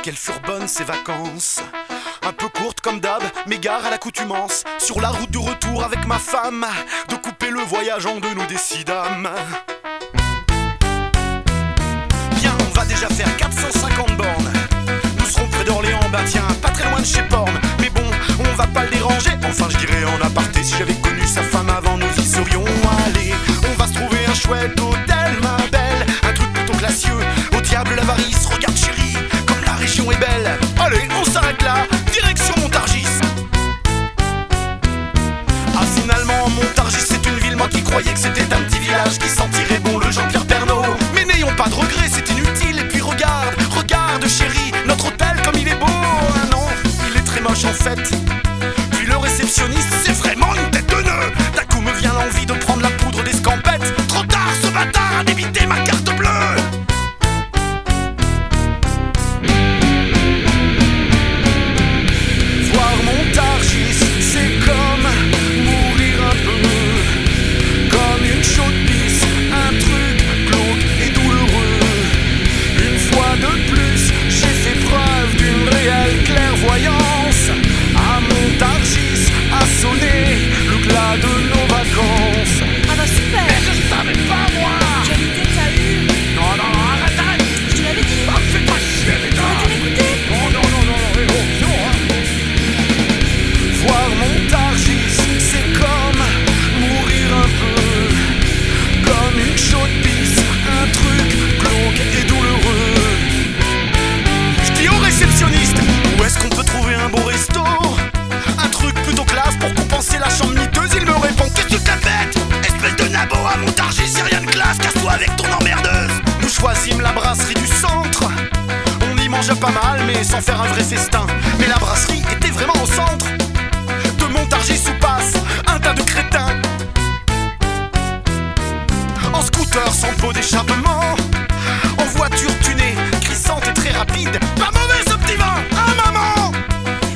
Quelles furent bonnes ces vacances, un peu courtes comme d'hab, mais gare à l'accoutumance. Sur la route du retour avec ma femme, de couper le voyage en deux nous décidâmes. Bien, on va déjà faire 450 bornes. Nous serons près d'Orléans, bah tiens, pas très loin de chez Porn. Mais bon, on va pas le déranger, enfin je dirais en aparté. Si j'avais connu sa femme avant, nous y serions allés. On va se trouver un chouette hôtel, ma belle, un truc plutôt classieux. Au diable l'avarice, regarde chérie, comme la région est belle. Allez, on s'arrête là, direction Montargis. Ah finalement, Montargis c'est une ville, moi qui croyais que c'était un petit village qui sentirait bon le Jean-Pierre Pernaut. Mais n'ayons pas de regrets, c'est inutile. Et puis regarde, regarde chérie, notre hôtel comme il est beau. Ah non, il est très moche en fait. Puis le réceptionniste, c'est vraiment une tête de nœud. D'un coup me vient l'envie de prendre la poudre d'escampette. Trop tard ce bâtard a débité ma carte bleue. Voir Montargis, c'est comme mourir un peu, comme une chaude pisse, un truc glauque et douloureux. Une fois de plus, j'ai fait preuve d'une réelle clairvoyance. À Montargis a sonné le glas de nos vacances. Ah bah super! Mais je savais pas moi! Quelle idée t'as eue? Non, non, non, arrête, arrête! Je te l'avais dit! Ah, me fais pas chier, putain! Arrêtez d'écouter! Non, non, non, non, non, oh, c'est bon, hein! Voir Montargis, c'est comme mourir un peu, comme une chaude pisse, un truc glauque et douloureux. Je dis au réceptionniste, où est-ce qu'on peut trouver un beau resto? Un truc plutôt classe pour compenser la chambre miteuse. Il me répond, qu'est-ce que t'as fait? Espèce de nabo, à Montargis, y'a rien de classe, casse-toi avec ton emmerdeuse. Nous choisîmes la brasserie du centre. On y mangeait pas mal, mais sans faire un vrai festin. Mais la brasserie était vraiment au centre de Montargis où passe un tas de crétins en scooter sans pot d'échappement, en voiture tunée, crissante et très rapide. Pas mauvais ce petit vin, hein maman?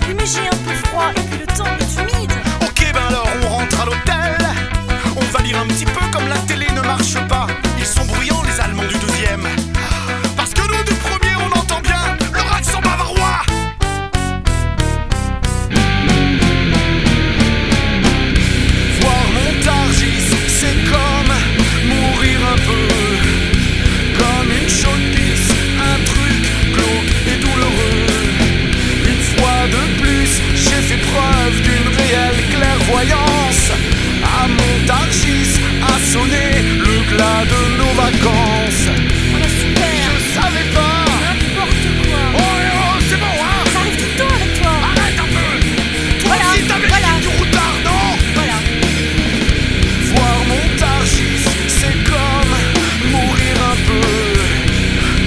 Oui mais j'ai un peu froid et puis le temps est humide. Ok ben alors on rentre à l'hôtel. On va lire un petit peu comme la télé ne marche pas. Ils sont bruyants les Allemands du deuxième, parce que nous du premier on entend bien leur accent bavarois. Voir Montargis, c'est comme mourir un peu, comme une chaude pisse, un truc glauque et douloureux. Une fois de plus, j'ai fait preuve d'une réelle clairvoyance. À Montargis a sonné le glas de nos vacances. Ah bah super! Je savais pas. N'importe quoi! Oh, oh, c'est bon, hein? Ça arrive tout le temps avec toi! Arrête un peu. Toi Voilà, aussi t'avais voilà. du routard, non? Voilà! Voir Montargis, c'est comme mourir un peu,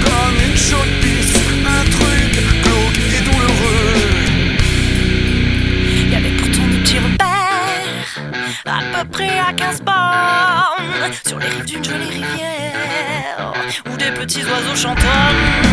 comme une chaude pisse, un truc glauque et douloureux. Y'avait pourtant des petits repères, à peu près à 15 bornes, sur les rives d'une jolie rivière, où des petits oiseaux chantonnent.